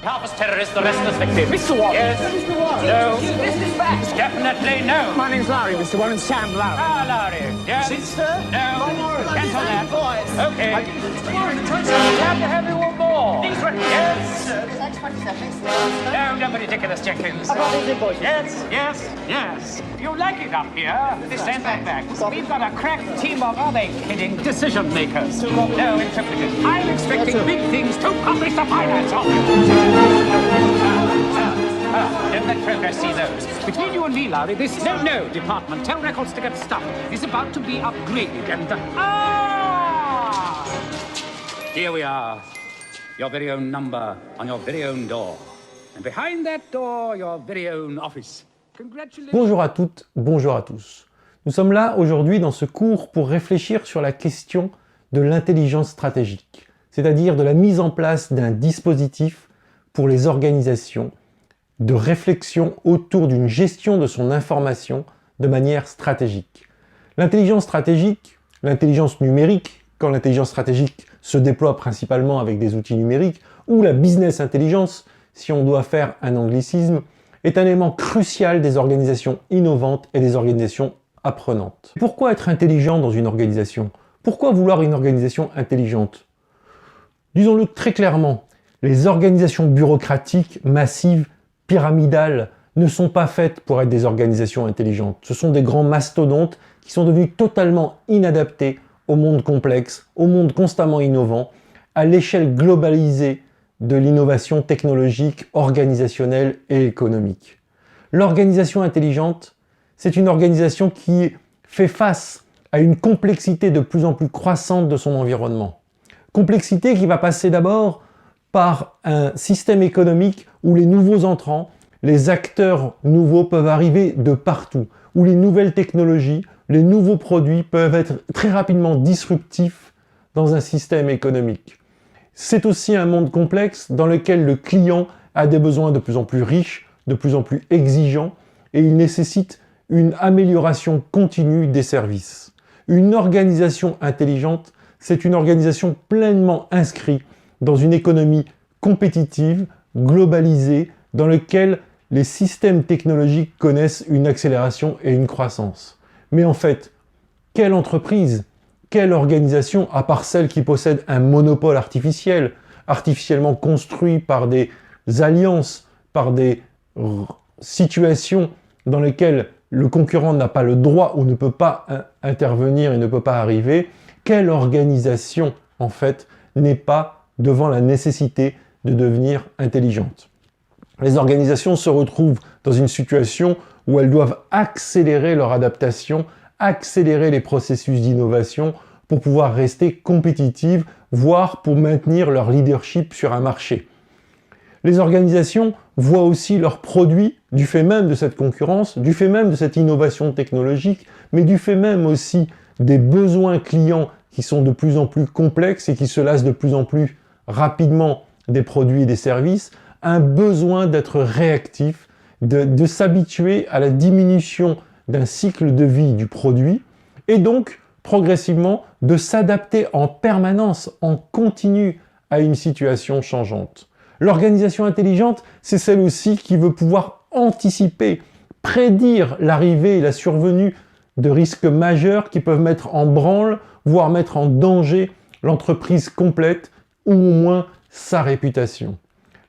Harvest terrorist, the restless victim. Mr. Warren. Yes. Mr. Warren. No. This is back. Definitely no. My name's Larry, Mr. Warren. Sam Larry. Ah, Larry. Yes. Sister? No. Cancel that. Boys. Okay. Warren, Have to have you one more. These were... Yes. Thanks, No, don't be ridiculous, Jenkins. About these invoices. Yes. You like it up here? Stand back. We've got a crack team of, are they kidding, decision makers. No, interpreters. I'm expecting big things to publish the finance of you. Don't let progress see those. Between you and me, Larry, this no department. Tell records to get stuck. Is about to be upgraded and... Here we are. Your very own number on your very own door. And behind that door, your very own office. Congratulations. Bonjour à toutes, bonjour à tous. Nous sommes là aujourd'hui dans ce cours pour réfléchir sur la question de l'intelligence stratégique, c'est-à-dire de la mise en place d'un dispositif pour les organisations de réflexion autour d'une gestion de son information de manière stratégique. L'intelligence stratégique, l'intelligence numérique, quand l'intelligence stratégique se déploie principalement avec des outils numériques, ou la business intelligence, si on doit faire un anglicisme, est un élément crucial des organisations innovantes et des organisations apprenantes. Pourquoi être intelligent dans une organisation? Pourquoi vouloir une organisation intelligente? Disons-le très clairement, les organisations bureaucratiques, massives, pyramidales, ne sont pas faites pour être des organisations intelligentes. Ce sont des grands mastodontes qui sont devenus totalement inadaptés au monde complexe, au monde constamment innovant, à l'échelle globalisée de l'innovation technologique, organisationnelle et économique. L'organisation intelligente, c'est une organisation qui fait face à une complexité de plus en plus croissante de son environnement. Complexité qui va passer d'abord par un système économique où les nouveaux entrants, les acteurs nouveaux peuvent arriver de partout, où les nouvelles technologies, les nouveaux produits peuvent être très rapidement disruptifs dans un système économique. C'est aussi un monde complexe dans lequel le client a des besoins de plus en plus riches, de plus en plus exigeants, et il nécessite une amélioration continue des services. Une organisation intelligente, c'est une organisation pleinement inscrite dans une économie compétitive, globalisée, dans laquelle les systèmes technologiques connaissent une accélération et une croissance. Mais en fait, quelle entreprise, quelle organisation, à part celle qui possède un monopole artificiel, artificiellement construit par des alliances, par des situations dans lesquelles le concurrent n'a pas le droit ou ne peut pas intervenir et ne peut pas arriver, quelle organisation, en fait, n'est pas devant la nécessité de devenir intelligente? Les organisations se retrouvent dans une situation où elles doivent accélérer leur adaptation, accélérer les processus d'innovation pour pouvoir rester compétitives, voire pour maintenir leur leadership sur un marché. Les organisations voient aussi leurs produits, du fait même de cette concurrence, du fait même de cette innovation technologique, mais du fait même aussi des besoins clients qui sont de plus en plus complexes et qui se lassent de plus en plus rapidement des produits et des services, un besoin d'être réactif, de s'habituer à la diminution d'un cycle de vie du produit et donc progressivement de s'adapter en permanence, en continu à une situation changeante. L'organisation intelligente, c'est celle aussi qui veut pouvoir anticiper, prédire l'arrivée et la survenue de risques majeurs qui peuvent mettre en branle, voire mettre en danger l'entreprise complète ou au moins sa réputation.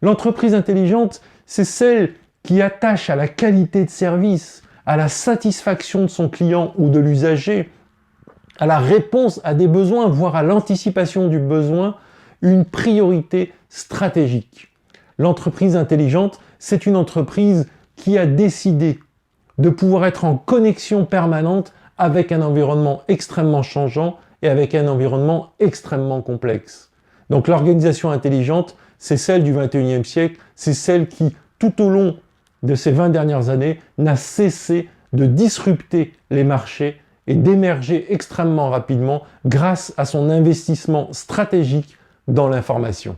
L'entreprise intelligente, c'est celle qui attache à la qualité de service, à la satisfaction de son client ou de l'usager, à la réponse à des besoins, voire à l'anticipation du besoin, une priorité stratégique. L'entreprise intelligente, c'est une entreprise qui a décidé de pouvoir être en connexion permanente avec un environnement extrêmement changeant et avec un environnement extrêmement complexe. Donc l'organisation intelligente, c'est celle du XXIe siècle, c'est celle qui, tout au long de ces 20 dernières années, n'a cessé de disrupter les marchés et d'émerger extrêmement rapidement grâce à son investissement stratégique dans l'information.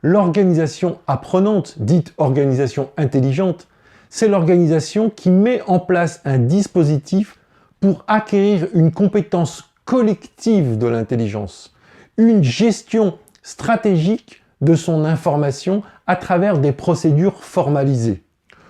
L'organisation apprenante, dite organisation intelligente, c'est l'organisation qui met en place un dispositif pour acquérir une compétence collective de l'intelligence, une gestion stratégique de son information à travers des procédures formalisées.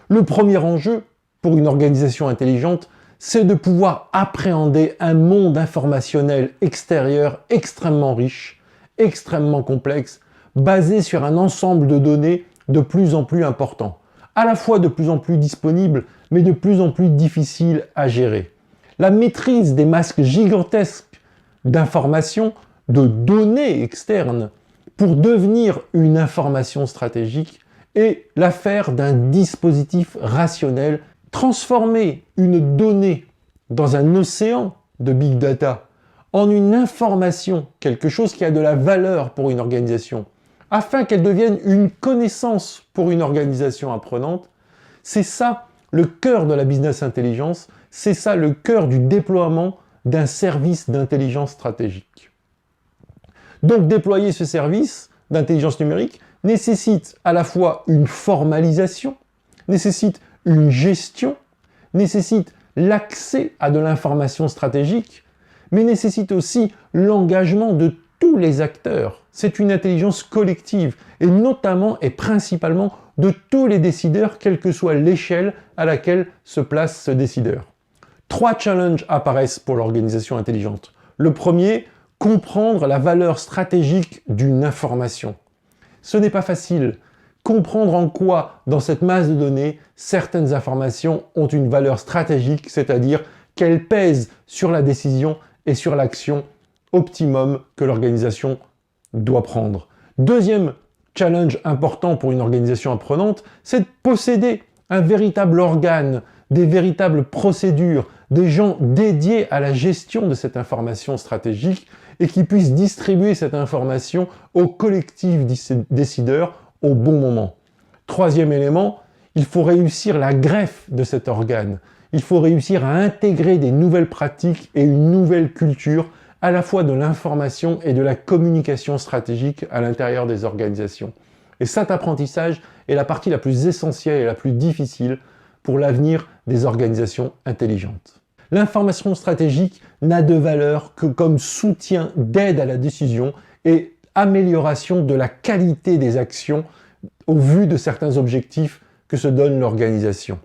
Le premier enjeu pour une organisation intelligente, c'est de pouvoir appréhender un monde informationnel extérieur extrêmement riche, extrêmement complexe, basé sur un ensemble de données de plus en plus important, à la fois de plus en plus disponibles, mais de plus en plus difficiles à gérer. La maîtrise des masques gigantesques d'informations, de données externes, pour devenir une information stratégique est l'affaire d'un dispositif rationnel. Transformer une donnée dans un océan de big data en une information, quelque chose qui a de la valeur pour une organisation, afin qu'elle devienne une connaissance pour une organisation apprenante, c'est ça le cœur de la business intelligence, c'est ça le cœur du déploiement d'un service d'intelligence stratégique. Donc déployer ce service d'intelligence numérique nécessite à la fois une formalisation, nécessite une gestion, nécessite l'accès à de l'information stratégique, mais nécessite aussi l'engagement de tous les acteurs. C'est une intelligence collective, et notamment et principalement de tous les décideurs, quelle que soit l'échelle à laquelle se place ce décideur. 3 challenges apparaissent pour l'organisation intelligente. Le premier, comprendre la valeur stratégique d'une information. Ce n'est pas facile. Comprendre en quoi, dans cette masse de données, certaines informations ont une valeur stratégique, c'est-à-dire qu'elles pèsent sur la décision et sur l'action optimum que l'organisation doit prendre. Deuxième challenge important pour une organisation apprenante, c'est de posséder un véritable organe, des véritables procédures, des gens dédiés à la gestion de cette information stratégique et qui puissent distribuer cette information au collectif décideurs au bon moment. Troisième élément, il faut réussir la greffe de cet organe. Il faut réussir à intégrer des nouvelles pratiques et une nouvelle culture à la fois de l'information et de la communication stratégique à l'intérieur des organisations. Et cet apprentissage est la partie la plus essentielle et la plus difficile pour l'avenir des organisations intelligentes. L'information stratégique n'a de valeur que comme soutien d'aide à la décision et amélioration de la qualité des actions au vu de certains objectifs que se donne l'organisation.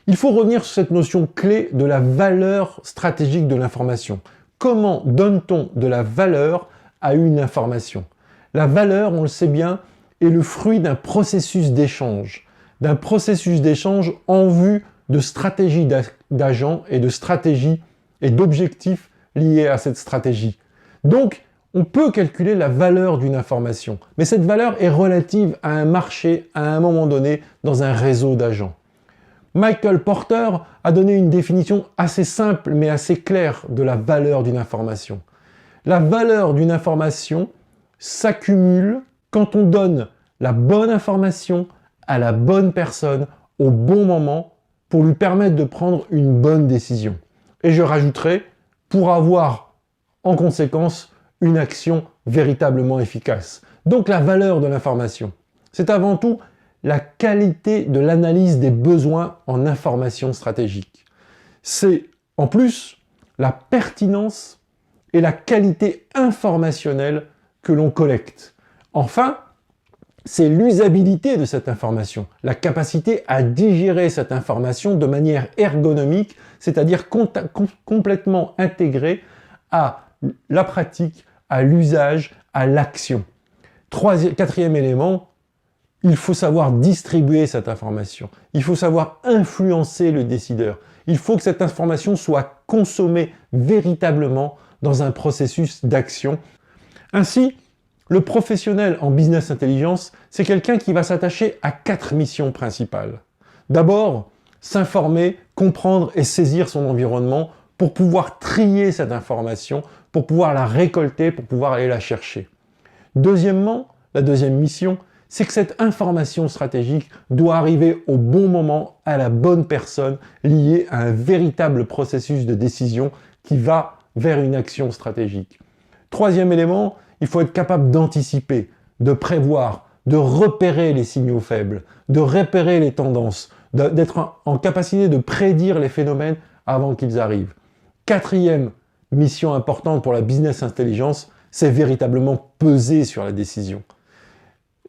Il faut revenir sur cette notion clé de la valeur stratégique de l'information. Comment donne-t-on de la valeur à une information? La valeur, on le sait bien, est le fruit d'un processus d'échange en vue de stratégies d'agents et de stratégies et d'objectifs liés à cette stratégie. Donc, on peut calculer la valeur d'une information, mais cette valeur est relative à un marché à un moment donné dans un réseau d'agents. Michael Porter a donné une définition assez simple mais assez claire de la valeur d'une information. La valeur d'une information s'accumule quand on donne la bonne information à la bonne personne au bon moment pour lui permettre de prendre une bonne décision. Et je rajouterai, pour avoir en conséquence une action véritablement efficace. Donc la valeur de l'information, c'est avant tout la qualité de l'analyse des besoins en information stratégique. C'est en plus la pertinence et la qualité informationnelle que l'on collecte. Enfin, c'est l'usabilité de cette information, la capacité à digérer cette information de manière ergonomique, c'est-à-dire complètement intégrée à la pratique, à l'usage, à l'action. Quatrième élément, il faut savoir distribuer cette information. Il faut savoir influencer le décideur. Il faut que cette information soit consommée véritablement dans un processus d'action. Ainsi, le professionnel en business intelligence, c'est quelqu'un qui va s'attacher à 4 missions principales. D'abord, s'informer, comprendre et saisir son environnement pour pouvoir trier cette information, pour pouvoir la récolter, pour pouvoir aller la chercher. Deuxièmement, la deuxième mission, c'est que cette information stratégique doit arriver au bon moment, à la bonne personne, liée à un véritable processus de décision qui va vers une action stratégique. Troisième élément, il faut être capable d'anticiper, de prévoir, de repérer les signaux faibles, de repérer les tendances, d'être en capacité de prédire les phénomènes avant qu'ils arrivent. Quatrième mission importante pour la business intelligence, c'est véritablement peser sur la décision.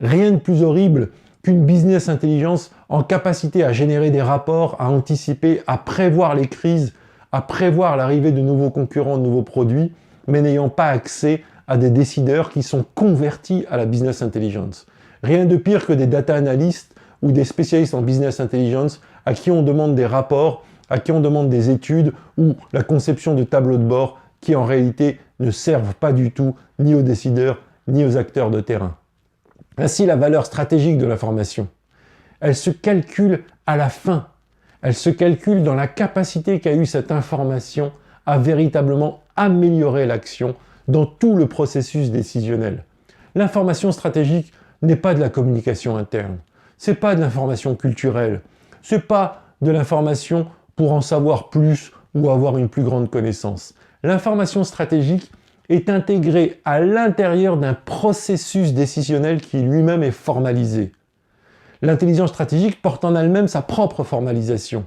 Rien de plus horrible qu'une business intelligence en capacité à générer des rapports, à anticiper, à prévoir les crises, à prévoir l'arrivée de nouveaux concurrents, de nouveaux produits, mais n'ayant pas accès à des décideurs qui sont convertis à la business intelligence. Rien de pire que des data analysts ou des spécialistes en business intelligence à qui on demande des rapports, à qui on demande des études ou la conception de tableaux de bord qui en réalité ne servent pas du tout ni aux décideurs ni aux acteurs de terrain. Ainsi, la valeur stratégique de l'information, elle se calcule à la fin. Elle se calcule dans la capacité qu'a eu cette information à véritablement améliorer l'action dans tout le processus décisionnel. L'information stratégique n'est pas de la communication interne, c'est pas de l'information culturelle, c'est pas de l'information pour en savoir plus ou avoir une plus grande connaissance. L'information stratégique est intégrée à l'intérieur d'un processus décisionnel qui lui-même est formalisé. L'intelligence stratégique porte en elle-même sa propre formalisation.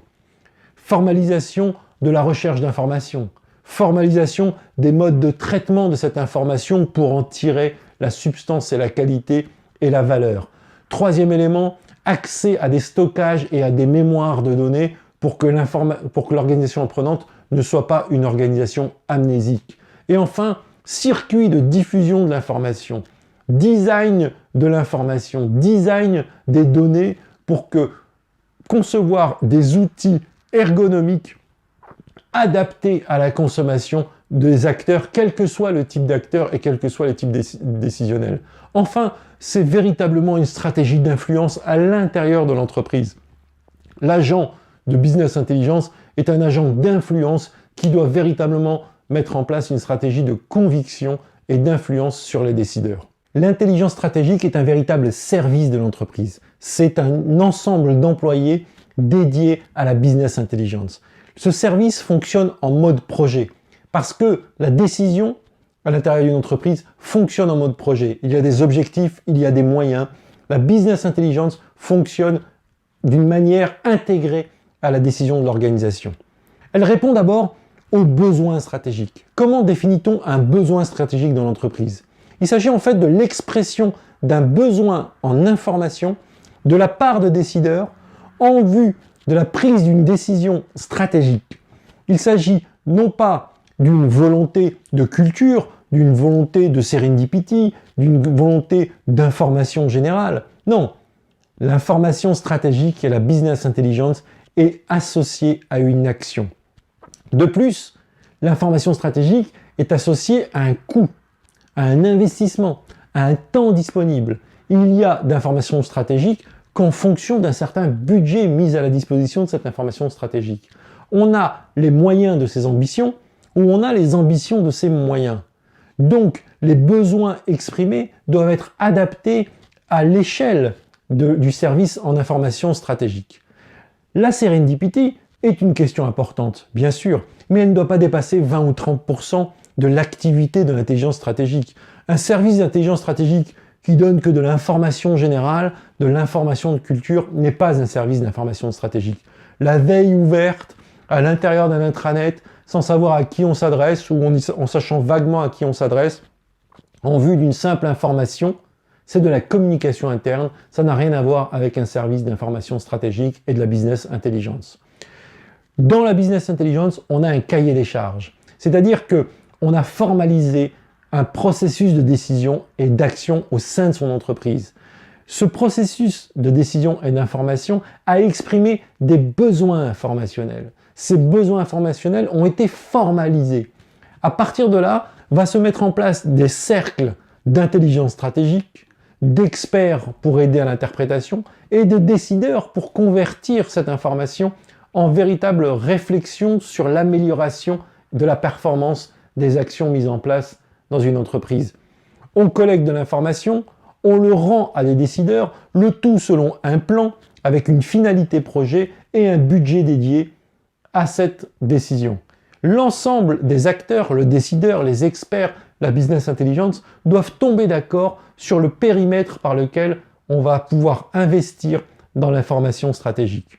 Formalisation de la recherche d'information, formalisation des modes de traitement de cette information pour en tirer la substance et la qualité et la valeur. Troisième élément, accès à des stockages et à des mémoires de données pour que l'organisation apprenante ne soit pas une organisation amnésique. Et enfin, circuit de diffusion de l'information, design de l'information, design des données pour concevoir des outils ergonomiques adaptés à la consommation des acteurs, quel que soit le type d'acteur et quel que soit le type décisionnel. Enfin, c'est véritablement une stratégie d'influence à l'intérieur de l'entreprise. L'agent de business intelligence est un agent d'influence qui doit véritablement mettre en place une stratégie de conviction et d'influence sur les décideurs. L'intelligence stratégique est un véritable service de l'entreprise. C'est un ensemble d'employés dédiés à la business intelligence. Ce service fonctionne en mode projet parce que la décision à l'intérieur d'une entreprise fonctionne en mode projet. Il y a des objectifs, il y a des moyens. La business intelligence fonctionne d'une manière intégrée à la décision de l'organisation. Elle répond d'abord aux besoins stratégiques. Comment définit-on un besoin stratégique dans l'entreprise? Il s'agit en fait de l'expression d'un besoin en information de la part de décideurs en vue de la prise d'une décision stratégique. Il s'agit non pas d'une volonté de culture, d'une volonté de serendipity, d'une volonté d'information générale. Non, l'information stratégique et la business intelligence est associée à une action. De plus, l'information stratégique est associée à un coût, à un investissement, à un temps disponible. Il y a d'informations stratégiques qu'en fonction d'un certain budget mis à la disposition de cette information stratégique. On a les moyens de ces ambitions ou on a les ambitions de ces moyens. Donc, les besoins exprimés doivent être adaptés à l'échelle du service en information stratégique. La serendipity est une question importante, bien sûr, mais elle ne doit pas dépasser 20 ou 30% de l'activité de l'intelligence stratégique. Un service d'intelligence stratégique qui donne que de l'information générale, de l'information de culture, n'est pas un service d'information stratégique. La veille ouverte à l'intérieur d'un intranet, sans savoir à qui on s'adresse ou en sachant vaguement à qui on s'adresse, en vue d'une simple information, c'est de la communication interne, ça n'a rien à voir avec un service d'information stratégique et de la business intelligence. Dans la business intelligence, on a un cahier des charges, c'est-à-dire qu'on a formalisé un processus de décision et d'action au sein de son entreprise. Ce processus de décision et d'information a exprimé des besoins informationnels. Ces besoins informationnels ont été formalisés. À partir de là, va se mettre en place des cercles d'intelligence stratégique, d'experts pour aider à l'interprétation et de décideurs pour convertir cette information en véritable réflexion sur l'amélioration de la performance des actions mises en place dans une entreprise. On collecte de l'information, on le rend à des décideurs, le tout selon un plan avec une finalité projet et un budget dédié à cette décision. L'ensemble des acteurs, le décideur, les experts, la business intelligence doivent tomber d'accord sur le périmètre par lequel on va pouvoir investir dans l'information stratégique.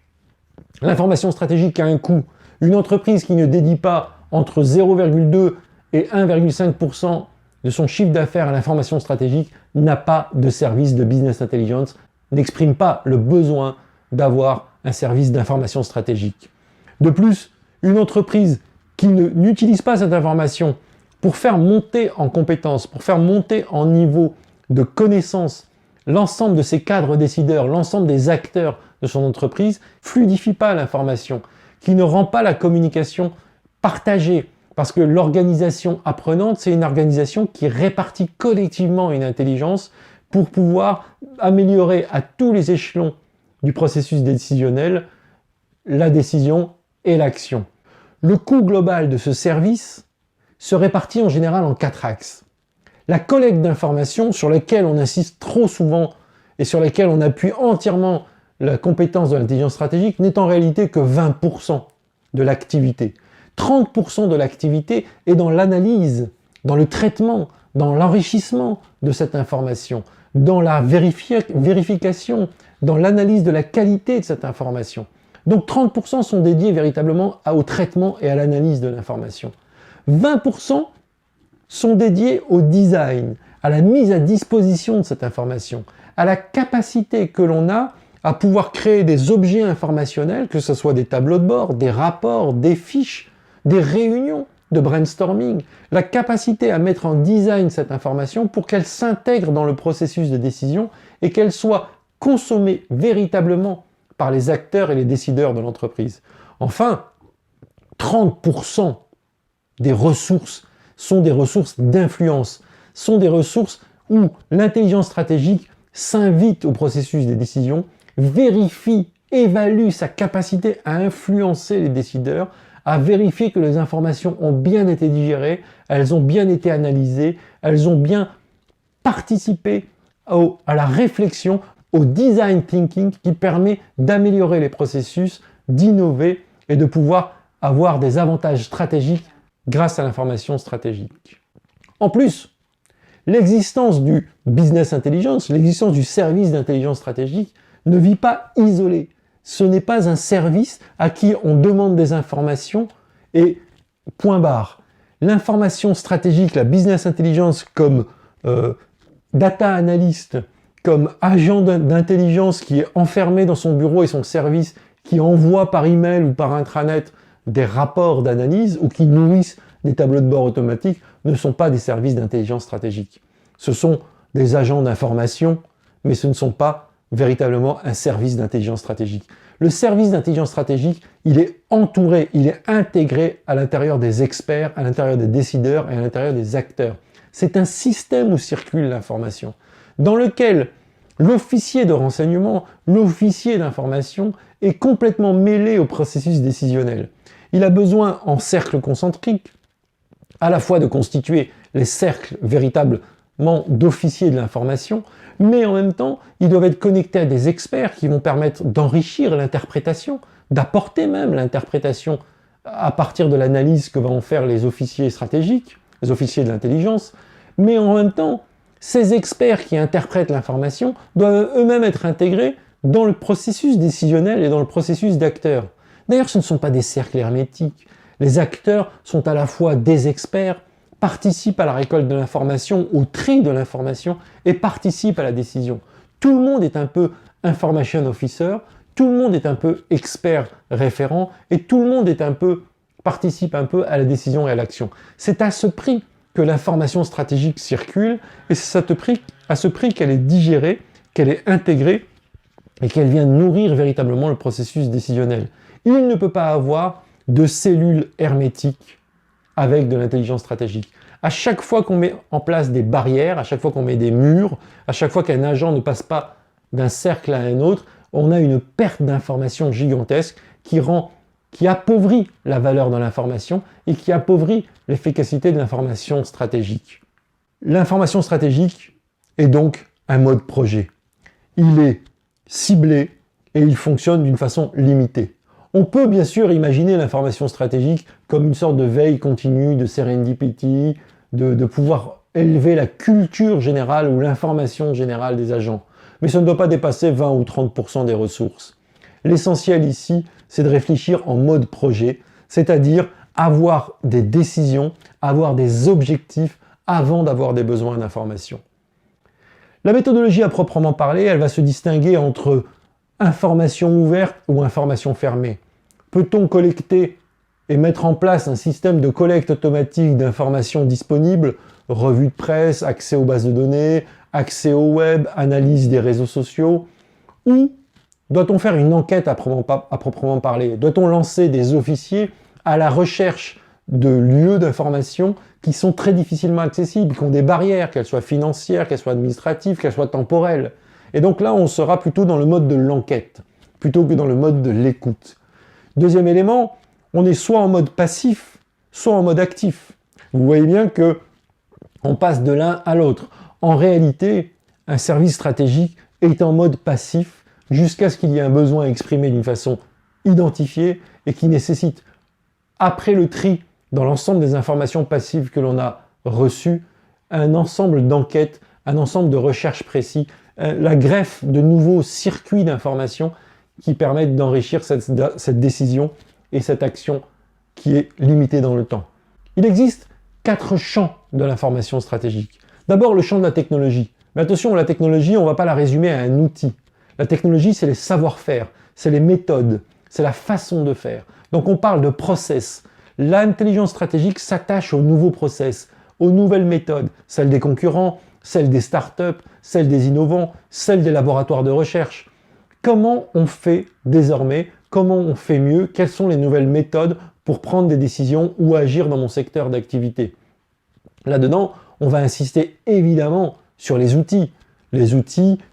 L'information stratégique a un coût. Une entreprise qui ne dédie pas entre 0,2 et 1,5% de son chiffre d'affaires à l'information stratégique n'a pas de service de business intelligence, n'exprime pas le besoin d'avoir un service d'information stratégique. De plus, une entreprise qui n'utilise pas cette information pour faire monter en compétences, pour faire monter en niveau de connaissance l'ensemble de ses cadres décideurs, l'ensemble des acteurs de son entreprise, fluidifie pas l'information, qui ne rend pas la communication partagée. Parce que l'organisation apprenante, c'est une organisation qui répartit collectivement une intelligence pour pouvoir améliorer à tous les échelons du processus décisionnel la décision et l'action. Le coût global de ce service se répartit en général en 4 axes. La collecte d'informations sur lesquelles on insiste trop souvent et sur lesquelles on appuie entièrement la compétence de l'intelligence stratégique n'est en réalité que 20% de l'activité. 30% de l'activité est dans l'analyse, dans le traitement, dans l'enrichissement de cette information, dans la vérification, dans l'analyse de la qualité de cette information. Donc 30% sont dédiés véritablement au traitement et à l'analyse de l'information. 20% sont dédiés au design, à la mise à disposition de cette information, à la capacité que l'on a à pouvoir créer des objets informationnels, que ce soit des tableaux de bord, des rapports, des fiches, des réunions de brainstorming, la capacité à mettre en design cette information pour qu'elle s'intègre dans le processus de décision et qu'elle soit consommée véritablement par les acteurs et les décideurs de l'entreprise. Enfin, 30% des ressources sont des ressources d'influence, sont des ressources où l'intelligence stratégique s'invite au processus des décisions, vérifie, évalue sa capacité à influencer les décideurs, à vérifier que les informations ont bien été digérées, elles ont bien été analysées, elles ont bien participé à la réflexion, au design thinking qui permet d'améliorer les processus, d'innover et de pouvoir avoir des avantages stratégiques grâce à l'information stratégique. En plus, l'existence du business intelligence, l'existence du service d'intelligence stratégique ne vit pas isolé. Ce n'est pas un service à qui on demande des informations et point barre. L'information stratégique, la business intelligence comme data analyst, comme agent d'intelligence qui est enfermé dans son bureau et son service, qui envoie par email ou par intranet des rapports d'analyse ou qui nourrissent des tableaux de bord automatiques, ne sont pas des services d'intelligence stratégique. Ce sont des agents d'information, mais ce ne sont pas véritablement un service d'intelligence stratégique. Le service d'intelligence stratégique, il est entouré, il est intégré à l'intérieur des experts, à l'intérieur des décideurs et à l'intérieur des acteurs. C'est un système où circule l'information, dans lequel l'officier de renseignement, l'officier d'information est complètement mêlé au processus décisionnel. Il a besoin, en cercle concentrique, à la fois de constituer les cercles véritablement d'officiers de l'information, mais en même temps, ils doivent être connectés à des experts qui vont permettre d'enrichir l'interprétation, d'apporter même l'interprétation à partir de l'analyse que vont faire les officiers stratégiques, les officiers de l'intelligence, mais en même temps, ces experts qui interprètent l'information doivent eux-mêmes être intégrés dans le processus décisionnel et dans le processus d'acteurs. D'ailleurs, ce ne sont pas des cercles hermétiques. Les acteurs sont à la fois des experts, participent à la récolte de l'information, au tri de l'information et participent à la décision. Tout le monde est un peu information officer, tout le monde est un peu expert référent et tout le monde est participe un peu à la décision et à l'action. C'est à ce prix que l'information stratégique circule et c'est à ce prix qu'elle est digérée, qu'elle est intégrée et qu'elle vient nourrir véritablement le processus décisionnel. Il ne peut pas avoir de cellules hermétiques avec de l'intelligence stratégique. À chaque fois qu'on met en place des barrières, à chaque fois qu'on met des murs, à chaque fois qu'un agent ne passe pas d'un cercle à un autre, on a une perte d'information gigantesque qui appauvrit la valeur de l'information et qui appauvrit l'efficacité de l'information stratégique. L'information stratégique est donc un mode projet. Il est ciblé et il fonctionne d'une façon limitée. On peut bien sûr imaginer l'information stratégique comme une sorte de veille continue, de serendipity, de pouvoir élever la culture générale ou l'information générale des agents. Mais ça ne doit pas dépasser 20 ou 30% des ressources. L'essentiel ici, c'est de réfléchir en mode projet, c'est-à-dire avoir des décisions, avoir des objectifs, avant d'avoir des besoins d'information. La méthodologie à proprement parler, elle va se distinguer entre information ouverte ou information fermée. Peut-on collecter et mettre en place un système de collecte automatique d'informations disponibles, revue de presse, accès aux bases de données, accès au web, analyse des réseaux sociaux, ou doit-on faire une enquête à proprement parler? Doit-on lancer des officiers à la recherche de lieux d'information qui sont très difficilement accessibles, qui ont des barrières, qu'elles soient financières, qu'elles soient administratives, qu'elles soient temporelles? Et donc là, on sera plutôt dans le mode de l'enquête, plutôt que dans le mode de l'écoute. Deuxième élément, on est soit en mode passif, soit en mode actif. Vous voyez bien que on passe de l'un à l'autre. En réalité, un service stratégique est en mode passif jusqu'à ce qu'il y ait un besoin exprimé d'une façon identifiée et qui nécessite, après le tri dans l'ensemble des informations passives que l'on a reçues, un ensemble d'enquêtes, un ensemble de recherches précis, la greffe de nouveaux circuits d'informations qui permettent d'enrichir cette décision et cette action qui est limitée dans le temps. Il existe 4 champs de l'information stratégique. D'abord, le champ de la technologie. Mais attention, la technologie, on ne va pas la résumer à un outil. La technologie, c'est les savoir-faire, c'est les méthodes, c'est la façon de faire. Donc on parle de process. L'intelligence stratégique s'attache aux nouveaux process, aux nouvelles méthodes, celles des concurrents, celles des startups, celles des innovants, celles des laboratoires de recherche. Comment on fait désormais? Comment on fait mieux? Quelles sont les nouvelles méthodes pour prendre des décisions ou agir dans mon secteur d'activité? Là-dedans, on va insister évidemment sur les outils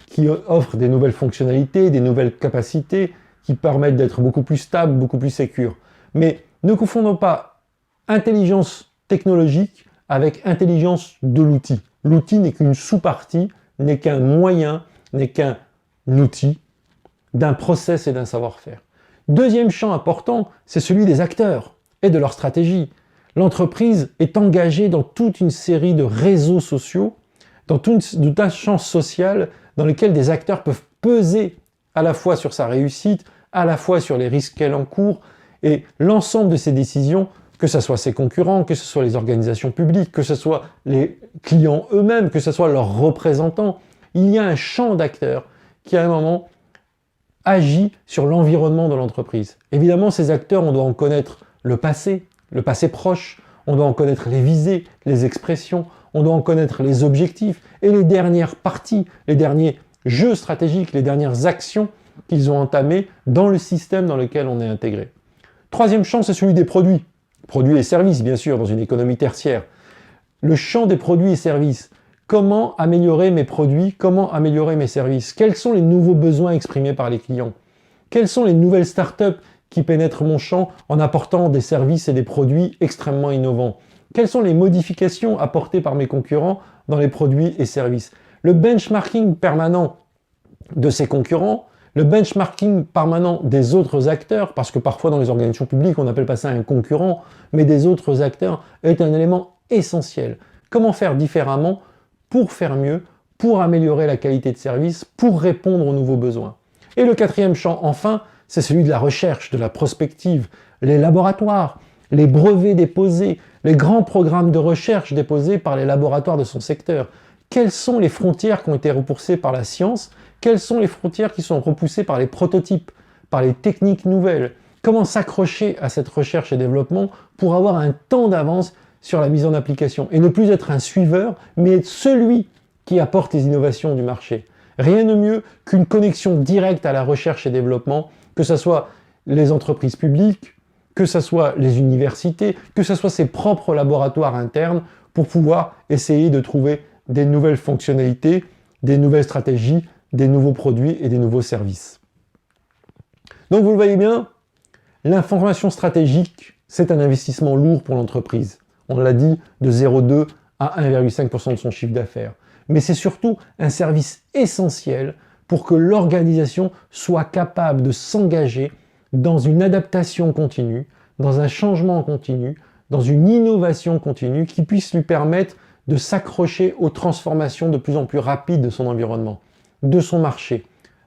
qui offrent des nouvelles fonctionnalités, des nouvelles capacités, qui permettent d'être beaucoup plus stables, beaucoup plus sécures. Mais ne confondons pas intelligence technologique avec intelligence de l'outil. L'outil n'est qu'une sous-partie, n'est qu'un moyen, n'est qu'un outil d'un process et d'un savoir-faire. Deuxième champ important, c'est celui des acteurs et de leur stratégie. L'entreprise est engagée dans toute une série de réseaux sociaux, dans tout un champ social dans lequel des acteurs peuvent peser à la fois sur sa réussite, à la fois sur les risques qu'elle encourt, et l'ensemble de ces décisions, que ce soit ses concurrents, que ce soit les organisations publiques, que ce soit les clients eux-mêmes, que ce soit leurs représentants, il y a un champ d'acteurs qui à un moment agit sur l'environnement de l'entreprise. Évidemment, ces acteurs, on doit en connaître le passé proche, on doit en connaître les visées, les expressions, on doit en connaître les objectifs et les dernières parties, les derniers jeux stratégiques, les dernières actions qu'ils ont entamées dans le système dans lequel on est intégré. Troisième champ, c'est celui des produits. Produits et services, bien sûr, dans une économie tertiaire. Le champ des produits et services. Comment améliorer mes produits? Comment améliorer mes services? Quels sont les nouveaux besoins exprimés par les clients? Quelles sont les nouvelles startups qui pénètrent mon champ en apportant des services et des produits extrêmement innovants? Quelles sont les modifications apportées par mes concurrents dans les produits et services? Le benchmarking permanent de ces concurrents, le benchmarking permanent des autres acteurs, parce que parfois dans les organisations publiques, on n'appelle pas ça un concurrent, mais des autres acteurs, est un élément essentiel. Comment faire différemment pour faire mieux, pour améliorer la qualité de service, pour répondre aux nouveaux besoins? Et le quatrième champ, enfin, c'est celui de la recherche, de la prospective, les laboratoires, les brevets déposés, les grands programmes de recherche déposés par les laboratoires de son secteur. Quelles sont les frontières qui ont été repoussées par la science? Quelles sont les frontières qui sont repoussées par les prototypes, par les techniques nouvelles? Comment s'accrocher à cette recherche et développement pour avoir un temps d'avance sur la mise en application et ne plus être un suiveur, mais être celui qui apporte les innovations du marché? Rien de mieux qu'une connexion directe à la recherche et développement, que ce soit les entreprises publiques, que ce soit les universités, que ce soit ses propres laboratoires internes, pour pouvoir essayer de trouver des nouvelles fonctionnalités, des nouvelles stratégies, des nouveaux produits et des nouveaux services. Donc vous le voyez bien, l'information stratégique, c'est un investissement lourd pour l'entreprise. On l'a dit, de 0,2 à 1,5% de son chiffre d'affaires. Mais c'est surtout un service essentiel pour que l'organisation soit capable de s'engager dans une adaptation continue, dans un changement continu, dans une innovation continue qui puisse lui permettre de s'accrocher aux transformations de plus en plus rapides de son environnement, de son marché,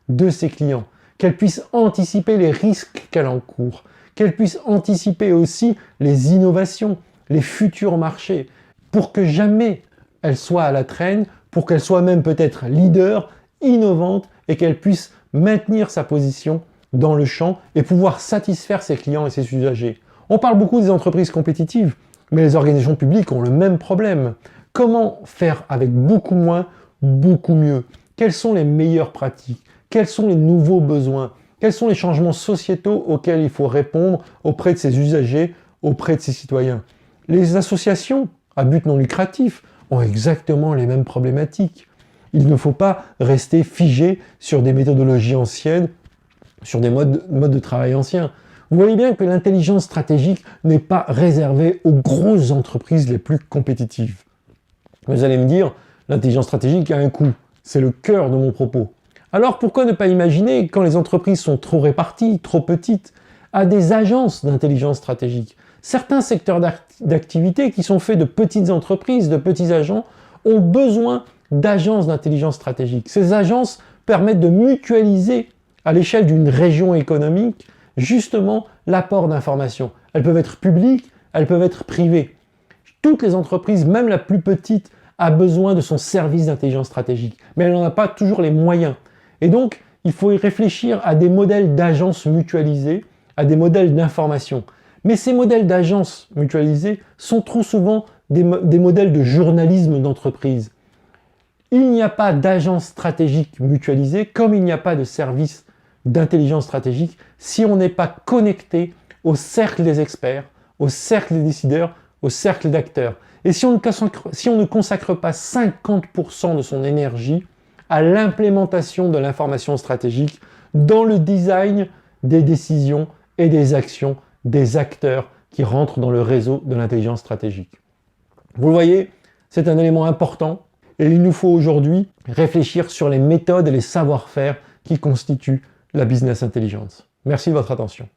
de ses clients, qu'elle puisse anticiper les risques qu'elle encourt, qu'elle puisse anticiper aussi les innovations, les futurs marchés, pour que jamais elle soit à la traîne, pour qu'elle soit même peut-être leader, innovante et qu'elle puisse maintenir sa position dans le champ et pouvoir satisfaire ses clients et ses usagers. On parle beaucoup des entreprises compétitives, mais les organisations publiques ont le même problème. Comment faire avec beaucoup moins, beaucoup mieux? Quelles sont les meilleures pratiques? Quels sont les nouveaux besoins? Quels sont les changements sociétaux auxquels il faut répondre auprès de ses usagers, auprès de ses citoyens? Les associations à but non lucratif ont exactement les mêmes problématiques. Il ne faut pas rester figé sur des méthodologies anciennes, sur des modes de travail anciens. Vous voyez bien que l'intelligence stratégique n'est pas réservée aux grosses entreprises les plus compétitives. Vous allez me dire, l'intelligence stratégique a un coût. C'est le cœur de mon propos. Alors pourquoi ne pas imaginer, quand les entreprises sont trop réparties, trop petites, à des agences d'intelligence stratégique? Certains secteurs d'activité qui sont faits de petites entreprises, de petits agents, ont besoin d'agences d'intelligence stratégique. Ces agences permettent de mutualiser à l'échelle d'une région économique justement l'apport d'informations. Elles peuvent être publiques, elles peuvent être privées. Toutes les entreprises, même la plus petite, a besoin de son service d'intelligence stratégique, mais elle n'en a pas toujours les moyens. Et donc, il faut y réfléchir à des modèles d'agences mutualisées, à des modèles d'information. Mais ces modèles d'agences mutualisées sont trop souvent des modèles de journalisme d'entreprise. Il n'y a pas d'agence stratégique mutualisée, comme il n'y a pas de service d'intelligence stratégique, si on n'est pas connecté au cercle des experts, au cercle des décideurs, au cercle d'acteurs. Et si on ne consacre pas 50% de son énergie à l'implémentation de l'information stratégique dans le design des décisions et des actions des acteurs qui rentrent dans le réseau de l'intelligence stratégique. Vous le voyez, c'est un élément important et il nous faut aujourd'hui réfléchir sur les méthodes et les savoir-faire qui constituent la business intelligence. Merci de votre attention.